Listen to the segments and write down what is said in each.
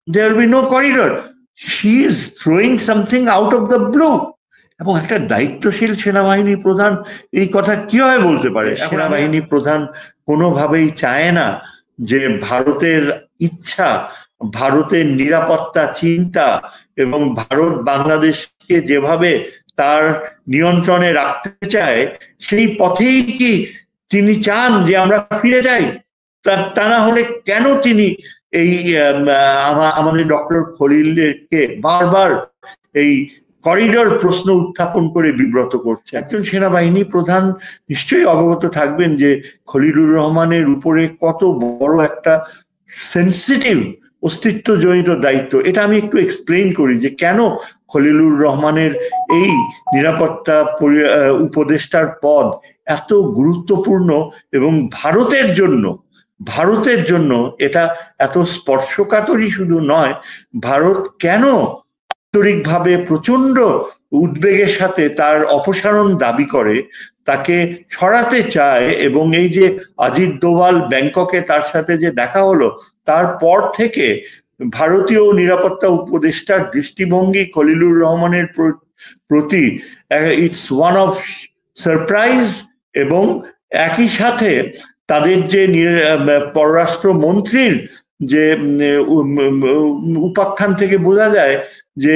there will be no corridor. She is throwing something out of the blue. এবং একটা দায়িত্বশীল সেনাবাহিনী প্রধান এই কথা কিভাবে বলতে পারে? সেনাবাহিনী প্রধান কোনোভাবেই চায় না যে ভারতের ইচ্ছা, ভারতের নিরাপত্তা চিন্তা এবং ভারত বাংলাদেশকে যেভাবে তার নিয়ন্ত্রণে রাখতে চায় সেই পথেই কি তিনি চান যে আমরা ফিরে যাই? তা না হলে কেন তিনি এই আমাদের ডক্টর খলিলকে বারবার এই করিডোর প্রশ্ন উত্থাপন করে বিব্রত করছে? একজন সেনাবাহিনী প্রধান নিশ্চয়ই অবগত থাকবেন যে খলিলুর রহমানের উপরে কত বড় একটা সেন্সিটিভ অস্তিত্বজনিত দায়িত্ব। এটা আমি একটু এক্সপ্লেইন করি যে কেন খলিলুর রহমানের এই নিরাপত্তা উপদেষ্টার পদ এত গুরুত্বপূর্ণ এবং ভারতের জন্য এটা এত স্পর্শকাতরই শুধু নয়, ভারত কেন আন্তরিকভাবে প্রচন্ড উদ্বেগের সাথে তার অপসারণ দাবি করে, তাকে সরাতে চায়। এবং এই যে অজিত দোভাল ব্যাংককে তার সাথে যে দেখা হলো, তারপর থেকে ভারতীয় নিরাপত্তা উপদেষ্টার দৃষ্টিভঙ্গি খলিলুর রহমানের প্রতি ইটস ওয়ান অফ সারপ্রাইজ। এবং একই সাথে তাদের যে পররাষ্ট্র মন্ত্রীর যে উপাখ্যান থেকে বোঝা যায় যে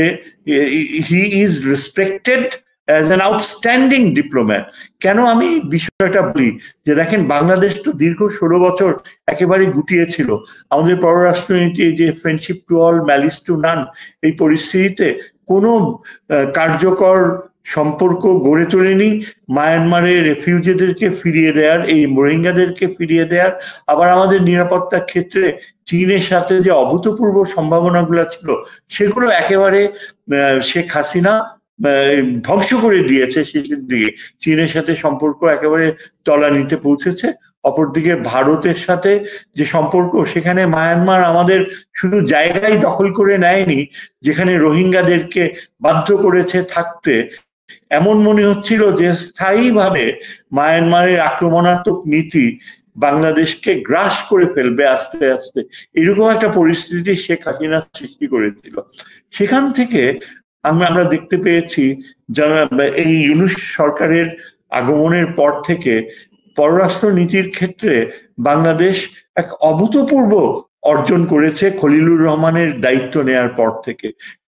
he is respected as an outstanding diplomat. কেন আমি বিষয়টা বলি যে দেখেন, বাংলাদেশ তো দীর্ঘ 16 বছর একেবারে গুটিয়ে ছিল। আমাদের পররাষ্ট্রনীতি যে friendship to all malice two নান, এই পরিস্থিতিতে কোনো কার্যকর সম্পর্ক গড়ে তোলেনি। মায়ানমারের রেফিউজিদেরকে ফিরিয়ে দেওয়ার, এই রোহিঙ্গাদেরকে ফিরিয়ে দেওয়ার, আবার আমাদের নিরাপত্তার ক্ষেত্রে চীনের সাথে যে অভূতপূর্ব সম্ভাবনাগুলো ছিল সেগুলো একেবারে শেখ হাসিনা ধ্বংস করে দিয়েছে। শেষের দিকে চীনের সাথে সম্পর্ক একেবারে তলানিতে পৌঁছেছে। অপরদিকে ভারতের সাথে যে সম্পর্ক, সেখানে মায়ানমার আমাদের শুধু জায়গায় দখল করে নেয়নি, যেখানে রোহিঙ্গাদেরকে বাধ্য করেছে থাকতে। এমন মনে হচ্ছিল যে স্থায়ীভাবে মায়ানমারের আক্রমণাত্মক নীতি বাংলাদেশকে গ্রাস করে ফেলবে আস্তে আস্তে, এরকম একটা পরিস্থিতি শেখ হাসিনা সৃষ্টি করেছিল। সেখান থেকে আমরা দেখতে পেয়েছি এই ইউনূস সরকারের আগমনের পর থেকে পররাষ্ট্র নীতির ক্ষেত্রে বাংলাদেশ এক অভূতপূর্ব অর্জন করেছে খলিলুর রহমানের দায়িত্ব নেয়ার পর থেকে।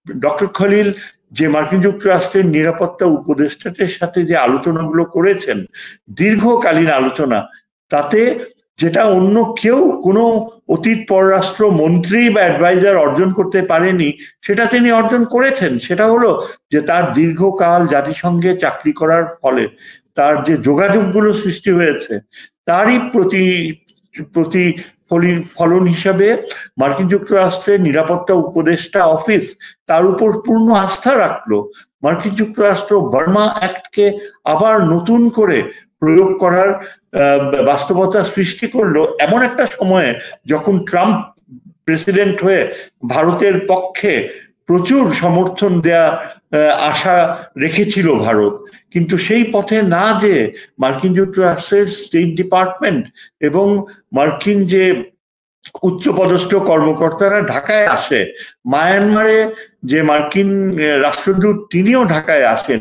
ডক্টর খলিল যে মার্কিন যুক্তরাষ্ট্রের নিরাপত্তা উপদেষ্টাদের সাথে যে আলোচনাগুলো করেছেন, দীর্ঘকালীন আলোচনা, তাতে যেটা অন্য কেউ কোনো অতীত পররাষ্ট্র মন্ত্রী বা অ্যাডভাইজার অর্জন করতে পারেনি, সেটা তিনি অর্জন করেছেন। সেটা হলো যে তার দীর্ঘকাল জাতিসংঘে চাকরি করার ফলে তার যে যোগাযোগগুলো সৃষ্টি হয়েছে, তারই ফলন হিসাবে মার্কিন যুক্তরাষ্ট্রের নিরাপত্তা উপদেষ্টা অফিস তার উপর পূর্ণ আস্থা রাখলো। মার্কিন যুক্তরাষ্ট্র বার্মা অ্যাক্টকে আবার নতুন করে প্রয়োগ করার বাস্তবতা সৃষ্টি করলো এমন একটা সময়ে, যখন ট্রাম্প প্রেসিডেন্ট হয়ে ভারতের পক্ষে প্রচুর সমর্থন দেয়া আশা রেখেছিল ভারত। কিন্তু সেই পথে না যে মার্কিন যুক্তরাষ্ট্রের স্টেট ডিপার্টমেন্ট এবং মার্কিন যে উচ্চপদস্থ কর্মকর্তারা ঢাকায় আসে, মায়ানমারে যে মার্কিন রাষ্ট্রদূত তিনিও ঢাকায় আসেন,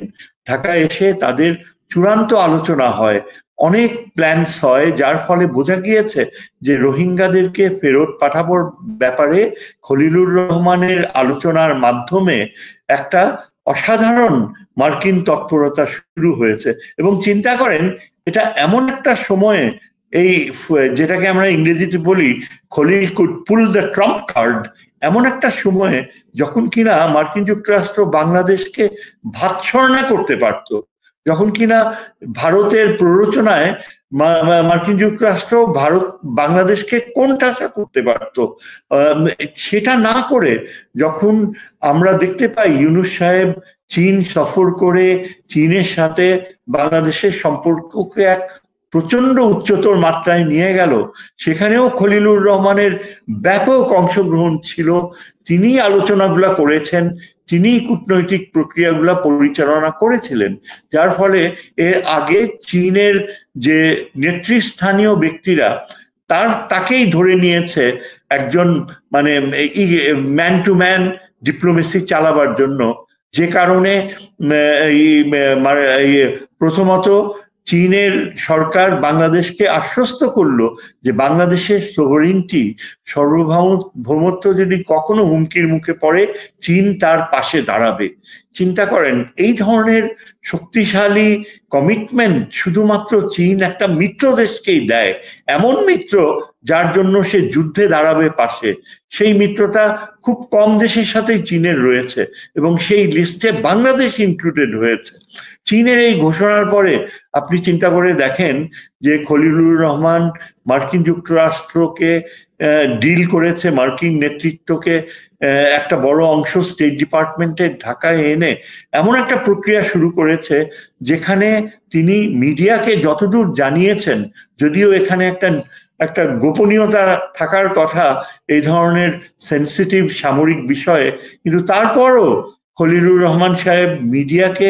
ঢাকায় এসে তাদের চূড়ান্ত আলোচনা হয়, অনেক প্ল্যানস হয়, যার ফলে বোঝা গিয়েছে যে রোহিঙ্গাদেরকে ফেরত পাঠানোর ব্যাপারে খলিলুর রহমানের আলোচনার মাধ্যমে একটা অসাধারণ মার্কিন তৎপরতা শুরু হয়েছে। এবং চিন্তা করেন, এটা এমন একটা সময়ে, এই যেটাকে আমরা ইংরেজিতে বলি Khalil could pull the Trump card, এমন একটা সময়ে যখন কিনা মার্কিন যুক্তরাষ্ট্র বাংলাদেশকে ভাতছড়না করতে পারত, যখন কিনা ভারতের প্ররোচনায় মার্কিন যুক্তরাষ্ট্র বাংলাদেশকে কোণঠাসা করতে পারত, সেটা না করে যখন আমরা দেখতে পাই ইউনূস সাহেব চীন সফর করে চীনের সাথে বাংলাদেশের সম্পর্ককে এক প্রচন্ড উচ্চতর মাত্রায় নিয়ে গেল, সেখানেও খলিলুর রহমানের ব্যাপক অংশগ্রহণ ছিল। তিনি আলোচনাগুলা করেছেন, তিনি কূটনৈতিক প্রক্রিয়াগুলা পরিচালনা করেছিলেন, যার ফলে এর আগে চীনের যে নেতৃস্থানীয় ব্যক্তিরা তাকেই ধরে নিয়েছে একজন মানে ম্যান টু ম্যান ডিপ্লোমেসি চালাবার জন্য, যে কারণে প্রথমত চীনের সরকার বাংলাদেশকে আশ্বস্ত করলো যে বাংলাদেশের সোভরেইনটি, সার্বভৌমত্ব যদি কখনো হুমকির মুখে পড়ে চীন তার পাশে দাঁড়াবে। চিন্তা করেন, এই ধরনের শক্তিশালী কমিটমেন্ট শুধুমাত্র চীন একটা মিত্র দেশকেই দেয়, এমন মিত্র যার জন্য সে যুদ্ধে দাঁড়াবে পাশে। সেই মিত্রতা খুব কম দেশের সাথেই চীনের রয়েছে এবং সেই লিস্টে বাংলাদেশ ইনক্লুডেড হয়েছে। চীনের এই ঘোষণার পরে আপনি চিন্তা করে দেখেন যে খলিলুর রহমান মার্কিন যুক্তরাষ্ট্রকে ডিল করেছে, মার্কিন নেতৃত্বকে একটা বড় অংশ স্টেট ডিপার্টমেন্টের ঢাকায় এনে এমন একটা প্রক্রিয়া শুরু করেছে যেখানে তিনি মিডিয়াকে যতদূর জানিয়েছেন, যদিও এখানে একটা গোপনীয়তা থাকার কথা এই ধরনের সেন্সিটিভ সামরিক বিষয়ে, কিন্তু তারপরও খলিলুর রহমান সাহেব মিডিয়াকে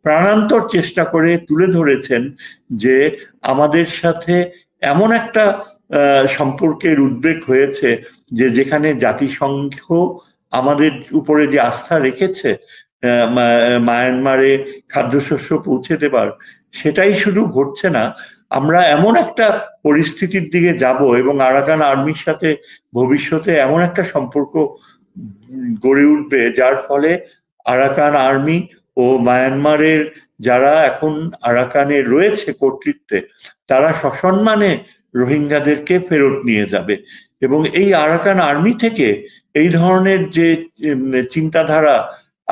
প্রাণান্তর চেষ্টা করে তুলে ধরেছেন যে আমাদের সাথে এমন একটা সম্পর্কের উদ্বেগ হয়েছে যে যেখানে জাতিসংঘ আমাদের উপরে যে আস্থা রেখেছে মায়ানমারে খাদ্যশস্য পৌঁছে দেবার, সেটাই শুধু ঘটছে না, আমরা এমন একটা পরিস্থিতির দিকে যাব এবং আরাকান আর্মির সাথে ভবিষ্যতে এমন একটা সম্পর্ক গড়ে উঠবে যার ফলে আরাকান আর্মি ও মায়ানমারের যারা এখন আরাকানে রয়েছে কর্তৃত্বে, তারা সসম্মানে রোহিঙ্গাদেরকে ফেরত নিয়ে যাবে। এবং এই আরাকান আর্মি থেকে এই ধরনের যে চিন্তাধারা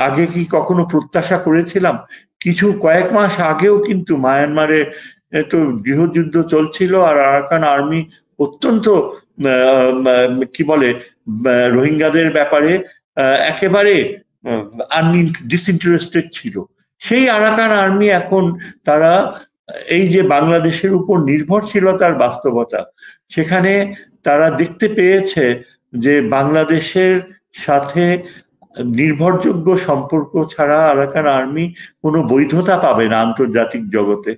আগে কি কখনো প্রত্যাশা করেছিলাম? কয়েক মাস আগেও কিন্তু মায়ানমারে তো গৃহযুদ্ধ চলছিল আর আরাকান আর্মি অত্যন্ত কি বলে রোহিঙ্গাদের ব্যাপারে একেবারে ডিসইন্টারেস্টেড ছিল। সেই আরাকান আর্মি এখন তারা এই যে বাংলাদেশের উপর নির্ভরশীলতার বাস্তবতা, সেখানে তারা দেখতে পেয়েছে যে বাংলাদেশের সাথে নির্ভরযোগ্য সম্পর্ক ছাড়া আরাকান আর্মি কোনো বৈধতা পাবে না আন্তর্জাতিক জগতে।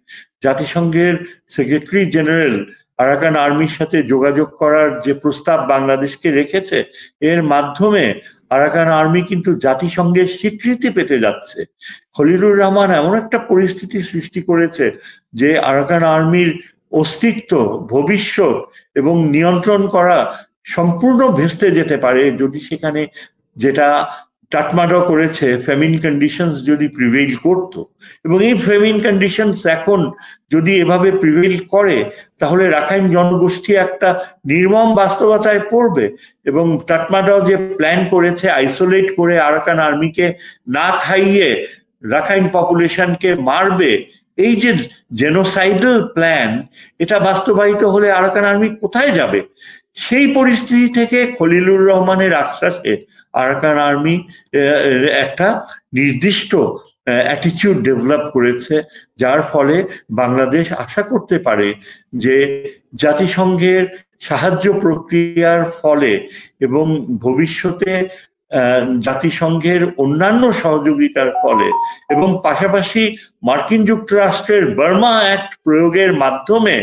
জাতিসংঘের সেক্রেটারি জেনারেল আরাকান আর্মির সাথে যোগাযোগ করার যে প্রস্তাব বাংলাদেশকে রেখেছে, এর মাধ্যমে আরাকান আর্মি কিন্তু জাতিসংঘের স্বীকৃতি পেতে যাচ্ছে। খলিলুর রহমান এমন একটা পরিস্থিতি সৃষ্টি করেছে যে আরাকান আর্মির অস্তিত্ব, ভবিষ্যৎ এবং নিয়ন্ত্রণ করা সম্পূর্ণ ভেস্তে যেতে পারে যদি সেখানে, যেটা টাটমাডা করেছে, ফেমিন কন্ডিশনস যদি প্রিভেইল করতো। এবং এই ফেমিন কন্ডিশনস এখন যদি এভাবে প্রিভেইল করে তাহলে রাখাইন জনগোষ্ঠী একটা নির্মম বাস্তবতায় পড়বে। এবং টাটমাডাও যে প্ল্যান করেছে আইসোলেট করে আরাকান আর্মিকে না খাইয়ে রাখাইন পপুলেশনকে মারবে, এই যে জেনোসাইডাল প্ল্যান, এটা বাস্তবায়িত হলে আরাকান আর্মি কোথায় যাবে? সেই পরিস্থিতি থেকে খলিলুর রহমানের আশ্বাসে আরাকান আর্মি একটা নির্দিষ্ট অ্যাটিটিউড ডেভেলপ করেছে, যার ফলে বাংলাদেশ আশা করতে পারে যে জাতিসংঘের সাহায্য প্রক্রিয়ার ফলে এবং ভবিষ্যতে জাতিসংঘের অন্যান্য সহযোগিতার ফলে এবং পাশাপাশি মার্কিন যুক্তরাষ্ট্রের বার্মা অ্যাক্ট প্রয়োগের মাধ্যমে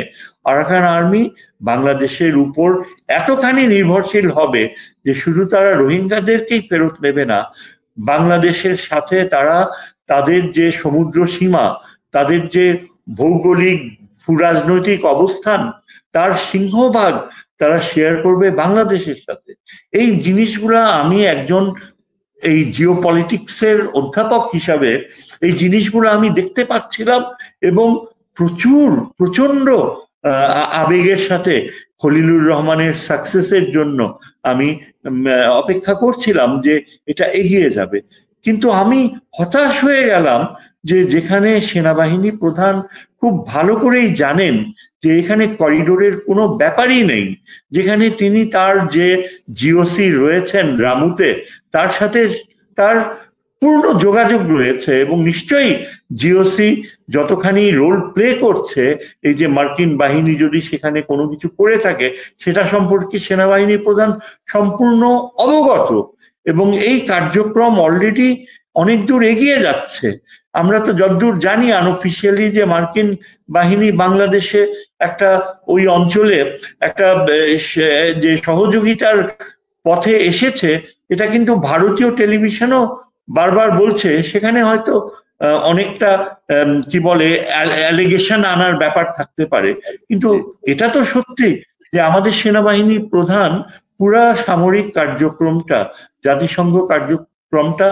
আরাকান আর্মি বাংলাদেশের উপর এতখানি নির্ভরশীল হবে যে শুধু তারা রোহিঙ্গাদেরকেই ফেরত নেবে না, বাংলাদেশের সাথে তারা তাদের যে সমুদ্র সীমা, তাদের যে ভৌগোলিক ভূরাজনৈতিক অবস্থান, তার সিংহভাগ তারা শেয়ার করবে বাংলাদেশের সাথে। এই জিনিসগুলা আমি একজন এই জিওপলিটিক্সের অধ্যাপক হিসাবে এই জিনিসগুলো আমি দেখতে পাচ্ছিলাম এবং প্রচন্ড আবেগের সাথে খলিলুর রহমানের সাকসেসের জন্য আমি অপেক্ষা করছিলাম যে এটা এগিয়ে যাবে। কিন্তু আমি হতাশ হয়ে গেলাম যে যেখানে সেনাবাহিনী প্রধান খুব ভালো করেই জানেন যে এখানে করিডোরের কোনো ব্যাপারই নেই, যেখানে তিনি তার যে জিওসি রয়েছেন রামুতে, তার সাথে তার পূর্ণ যোগাযোগ রয়েছে এবং নিশ্চয়ই জিওসি যতখানি রোল প্লে করছে, এই যে মার্কিন বাহিনী যদি সেখানে কোনো কিছু করে থাকে সেটা সম্পর্কে সেনাবাহিনী প্রধান সম্পূর্ণ অবগত এবং এই কার্যক্রম অলরেডি অনেক দূর এগিয়ে যাচ্ছে। আমরা তো যতদূর জানি আনঅফিসিয়ালি যে মার্কিন বাহিনী বাংলাদেশে একটা ওই অঞ্চলে একটা যে সহযোগিতার পথে এসেছে, এটা কিন্তু ভারতীয় টেলিভিশনও বারবার বলছে। সেখানে হয়তো অনেকটা কি বলে অ্যালিগেশন আনার ব্যাপার থাকতে পারে, কিন্তু এটা তো সত্যি যে আমাদের সেনাবাহিনী প্রধান পুরা সামরিক কার্যক্রমটা, জাতিসংঘ কার্যক্রমটা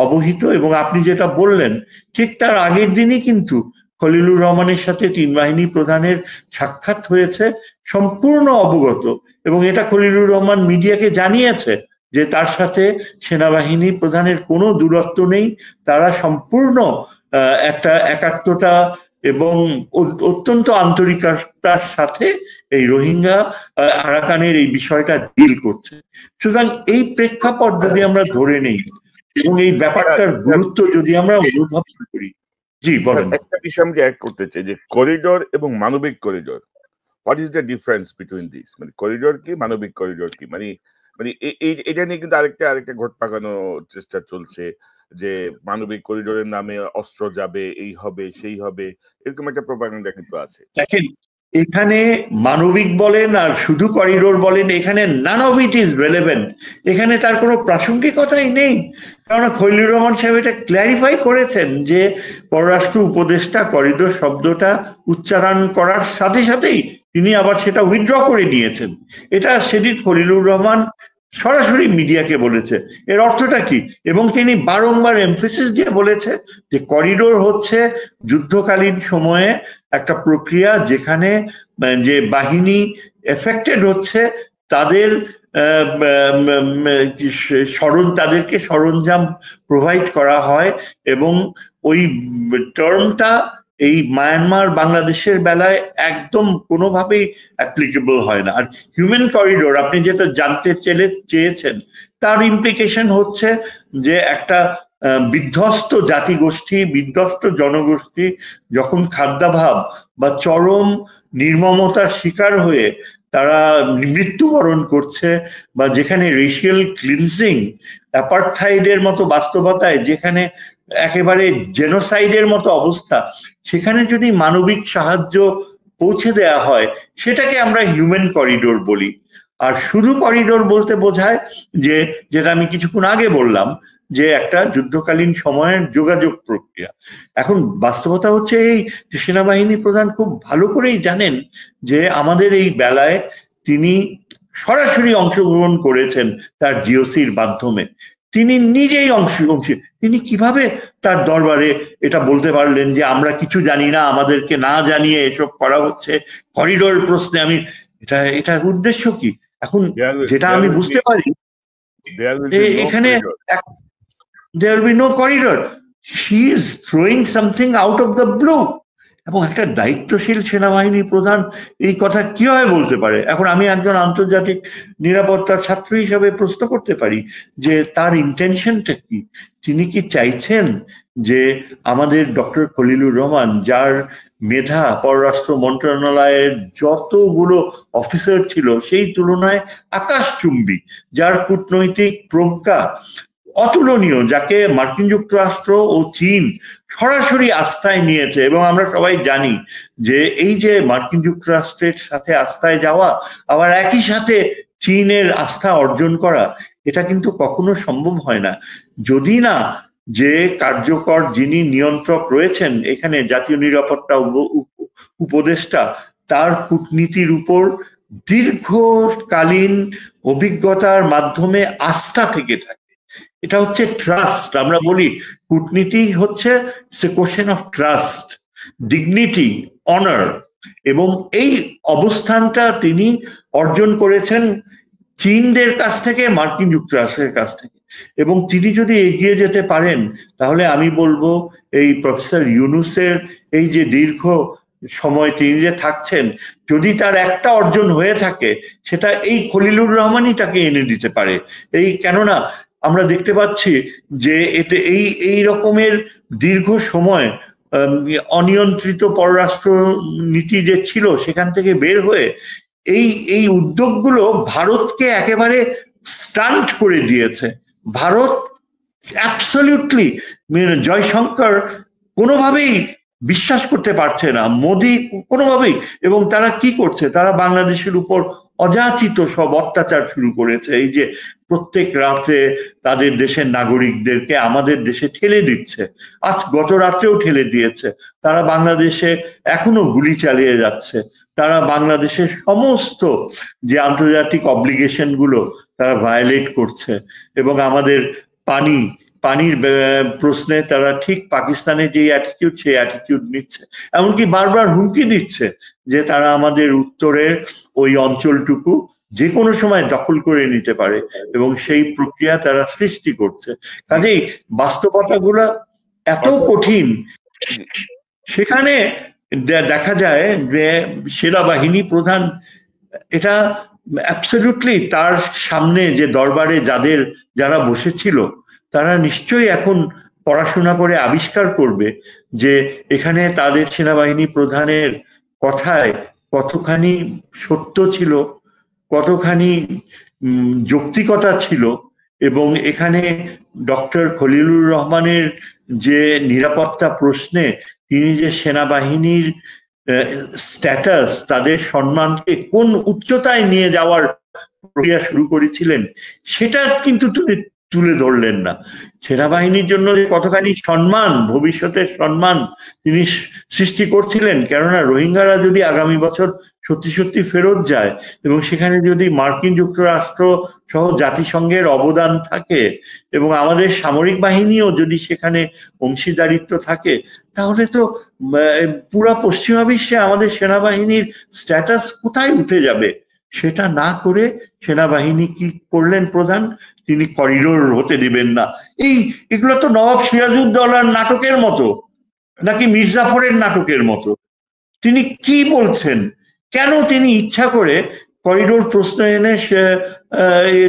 অবহিত। এবং আপনি যেটা বললেন, ঠিক তার আগের দিনই কিন্তু খলিলুর রহমানের সাথে তিন বাহিনী প্রধানের সাক্ষাৎ হয়েছে, সম্পূর্ণ অবগত। এবং এটা খলিলুর রহমান মিডিয়াকে জানিয়েছে যে তার সাথে সেনাবাহিনী প্রধানের কোনো দূরত্ব নেই, তারা সম্পূর্ণ একটা একাত্মতা এবং অত্যন্ত আন্তরিকতার সাথে এই রোহিঙ্গা আরাকানের এই বিষয়টা ডিল করছে। সুতরাং এই প্রেক্ষাপট যদি আমরা ধরে নেই এবং এই ব্যাপারটার গুরুত্ব যদি আমরা অনুভব করি। জি বলেন। একটা বিষয় আমি অ্যাড করতে চাই যে করিডোর এবং মানবিক corridor, what is the difference between this? মানে করিডোর কি, মানবিক করিডোর কি? মানে মানে এটা নিয়ে কিন্তু আরেকটা ঘট পাকানোর চেষ্টা চলছে যে মানবিক করিডোরের নামে অস্ত্র যাবে, এই হবে সেই হবে, এরকম একটা প্রপাগান্ডা কিন্তু আছে। দেখেন, এখানে মানবিক বলেন আর শুধু করিডোর বলেন, এখানে none of it is relevant. এখানে তার কোনো প্রাসঙ্গিকতাই নেই। কেননা খলিলুর রহমান সাহেব এটা ক্ল্যারিফাই করেছেন যে পররাষ্ট্র উপদেষ্টা করিডোর শব্দটা উচ্চারণ করার সাথে সাথেই তিনি আবার সেটা উইথড্র করে নিয়েছেন। এটা সেদিন খলিলুর রহমান সরাসরি মিডিয়াকে বলেছে। এর অর্থটা কি? এবং তিনি বারংবার এমফেসিস দিয়ে বলেছে যে করিডোর হচ্ছে যুদ্ধকালীন সময়ে একটা প্রক্রিয়া যেখানে যে বাহিনী এফেক্টেড হচ্ছে তাদের তাদেরকে সরঞ্জাম প্রোভাইড করা হয়। এবং ওই টার্মটা এই মায়ানমার বাংলাদেশের বেলায় একদম কোনোভাবেই অ্যাপ্লিকেবল হয় না। আর হিউম্যান করিডোর আপনি যেটা জানতে চেয়েছেন, তার ইমপ্লিকেশন হচ্ছে যে একটা বিধ্বস্ত জাতিগোষ্ঠী, বিধ্বস্ত জনগোষ্ঠী যখন খাদ্যাভাব বা চরম নির্মমতার শিকার হয়ে তারা মৃত্যুবরণ করছে, বা যেখানে রেশিয়াল ক্লিনজিং, অ্যাপার্থাইডের মতো বাস্তবতায়, যেখানে একেবারে জেনোসাইডের মতো অবস্থা, সেখানে যদি মানবিক সাহায্য পৌঁছে দেয়া হয় সেটাকে আমরা হিউম্যান করিডোর বলি। আর শুধু করিডোর বলতে বোঝায় যে, যেটা আমি কিছুক্ষণ আগে বললাম, যে একটা যুদ্ধকালীন সময়ের যোগাযোগ প্রক্রিয়া। এখন বাস্তবতা হচ্ছে এই যে সেনাবাহিনী প্রধান খুব ভালো করেই জানেন যে আমাদের এই বেলায় তিনি সরাসরি অংশগ্রহণ করেছেন তার জিওসির মাধ্যমে। তিনি নিজেই তিনি কিভাবে তার দরবারে এটা বলতে পারলেন যে আমরা কিছু জানি না, আমাদেরকে না জানিয়ে এসব করা হচ্ছে করিডোর প্রশ্নে? আমি এটার উদ্দেশ্য কি? এখন যেটা আমি বুঝতে পারি, এখানে there will be no corridor. She is throwing something out of the blue. এবং একটা দায়িত্বশীল সেনাবাহিনী প্রধান এই কথা কিভাবে বলতে পারে? এখন আমি একজন আন্তর্জাতিক নিরাপত্তার ছাত্র হিসাবে প্রশ্ন করতে পারি যে তার ইন্টেনশনটা কি? তিনি কি চাইছেন যে আমাদের ডক্টর খলিলুর রহমান, যার মেধা পররাষ্ট্র মন্ত্রণালয়ের যতগুলো অফিসার ছিল সেই তুলনায় আকাশচুম্বী, যার কূটনৈতিক প্রজ্ঞা অতুলনীয়, যাকে মার্কিন যুক্তরাষ্ট্র ও চীন সরাসরি আস্থায় নিয়েছে, এবং আমরা সবাই জানি যে এই যে মার্কিন যুক্তরাষ্ট্রের সাথে আস্থায় যাওয়া আবার একই সাথে চীনের আস্থা অর্জন করা, এটা কিন্তু কখনো সম্ভব হয় না যদি না যে কার্যকর যিনি নিয়ন্ত্রক রয়েছেন এখানে, জাতীয় নিরাপত্তা উপদেষ্টা, তার কূটনীতির উপর দীর্ঘকালীন অভিজ্ঞতার মাধ্যমে আস্থা থেকে থাকে। এটা হচ্ছে ট্রাস্ট। আমরা বলি কূটনীতি হচ্ছে question of trust, dignity, honour, এবং এই অবস্থানটা তিনি অর্জন করেছেন চীনদের কাছ থেকে, মার্কিন যুক্তরাষ্ট্রের কাছ থেকে। এবং তিনি যদি এগিয়ে যেতে পারেন তাহলে আমি বলবো এই প্রফেসর ইউনুসের এই যে দীর্ঘ সময় তিনি যে থাকছেন, যদি তার একটা অর্জন হয়ে থাকে সেটা এই খলিলুর রহমানই তাকে এনে দিতে পারে। কেননা আমরা দেখতে পাচ্ছি যে এই রকমের দীর্ঘ সময় অনিয়ন্ত্রিত পররাষ্ট্র নীতি যে ছিল সেখান থেকে বের হয়ে এই উদ্যোগগুলো ভারতকে একেবারে স্টান্ট করে দিয়েছে। ভারত অ্যাবসলিউটলি, জয়শঙ্কর কোনোভাবেই বিশ্বাস করতে পারছে না মোদি কোনোভাবেই। এবং তারা কি করছে, তারা বাংলাদেশের উপর অযাচিত সব অত্যাচার শুরু করেছে। এই যে প্রত্যেক রাতে তাদের দেশের নাগরিকদেরকে আমাদের দেশে ঠেলে দিচ্ছে, আজ গত রাত্রেও ঠেলে দিয়েছে। তারা বাংলাদেশে এখনো গুলি চালিয়ে যাচ্ছে, তারা বাংলাদেশের সমস্ত যে আন্তর্জাতিক অব্লিগেশন গুলো তারা ভায়োলেট করছে। এবং আমাদের পানির প্রশ্নে তারা ঠিক পাকিস্তানের যে অ্যাটিটিউড সেই অ্যাটিটিউড নিচ্ছে, এমনকি বারবার হুমকি দিচ্ছে যে তারা আমাদের উত্তরের ওই অঞ্চলটুকু যে কোনো সময় দখল করে নিতে পারে, এবং সেই প্রক্রিয়া তারা সৃষ্টি করছে। কাজেই বাস্তবতাগুলো এত কঠিন, সেখানে দেখা যায় যে সেনাবাহিনী প্রধান এটা অ্যাবসলিউটলি তার সামনে যে দরবারে যারা বসেছিল তারা নিশ্চয়ই এখন পড়াশোনা করে আবিষ্কার করবে যে এখানে তাদের সেনাবাহিনী প্রধানের কথায় কতখানি সত্য ছিল, কতখানি যৌক্তিকতা ছিল। এবং এখানে ডক্টর খলিলুর রহমানের যে নিরাপত্তা প্রশ্নে তিনি যে সেনাবাহিনীর স্ট্যাটাস, তাদের সম্মানকে কোন উচ্চতায় নিয়ে যাওয়ার প্রক্রিয়া শুরু করেছিলেন সেটা কিন্তু তুলে ধরলেন না। সেনাবাহিনীর জন্য কতখানি সম্মান, ভবিষ্যতের সম্মান তিনি সৃষ্টি করছিলেন। কেননা রোহিঙ্গারা যদি আগামী বছর সত্যি সত্যি ফেরত যায় এবং সেখানে যদি মার্কিন যুক্তরাষ্ট্র সহ জাতিসংঘের অবদান থাকে এবং আমাদের সামরিক বাহিনীও যদি সেখানে অংশীদারিত্ব থাকে, তাহলে তো পুরা পশ্চিমা বিশ্বে আমাদের সেনাবাহিনীর স্ট্যাটাস কোথায় উঠে যাবে। সেটা না করে সেনাবাহিনী কি করলেন প্রধান, তিনি করিডোর হতে দিবেন না। এগুলো তো নবাব সিরাজউদ্দৌলার নাটকের মতো, নাকি মির্জাফরের নাটকের মতো। তিনি কি বলছেন, কেন তিনি ইচ্ছা করে করিডোর প্রশ্ন এনে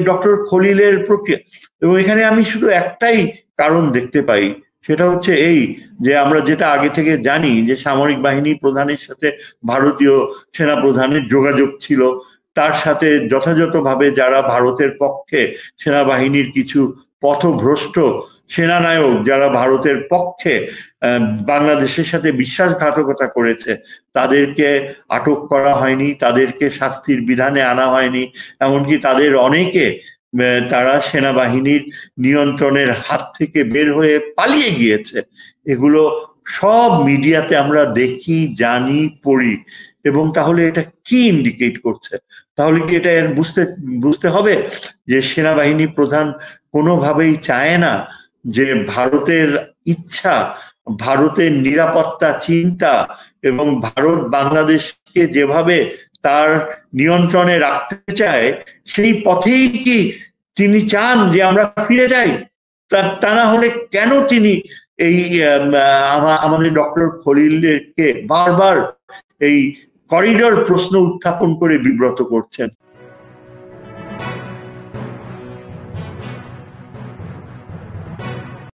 ডক্টর খলিলের প্রক্রিয়া। এবং এখানে আমি শুধু একটাই কারণ দেখতে পাই, সেটা হচ্ছে এই যে আমরা যেটা আগে থেকে জানি যে সামরিক বাহিনী প্রধানের সাথে ভারতীয় সেনা প্রধানের যোগাযোগ ছিল, তার সাথে যথাযথভাবে যারা ভারতের পক্ষে সেনাবাহিনীর কিছু পথভ্রষ্ট সেনানায়ক যারা ভারতের পক্ষে বাংলাদেশের সাথে বিশ্বাসঘাতকতা করেছে তাদেরকে আটক করা হয়নি, তাদেরকে শাস্তির বিধানে আনা হয়নি। এমনকি তাদের অনেকে তারা সেনাবাহিনীর নিয়ন্ত্রণের হাত থেকে বের হয়ে পালিয়ে গিয়েছে। এগুলো সব মিডিয়াতে আমরা দেখি, জানি, পড়ি। এবং তাহলে এটা কি ইন্ডিকেট করছে? তাহলে কি এটা বুঝতে হবে যে সেনাবাহিনী প্রধান কোনোভাবেই চায় না যে ভারতের ইচ্ছা, ভারতের নিরাপত্তা চিন্তা এবং ভারত বাংলাদেশকে যেভাবে তার নিয়ন্ত্রণে রাখতে চায় সেই পথেই কি তিনি চান যে আমরা ফিরে যাই? তা না হলে কেন তিনি এই আমাদের ডক্টর খলিলকে বারবার এই করিডোর প্রশ্ন উত্থাপন করে বিব্রত করছেন?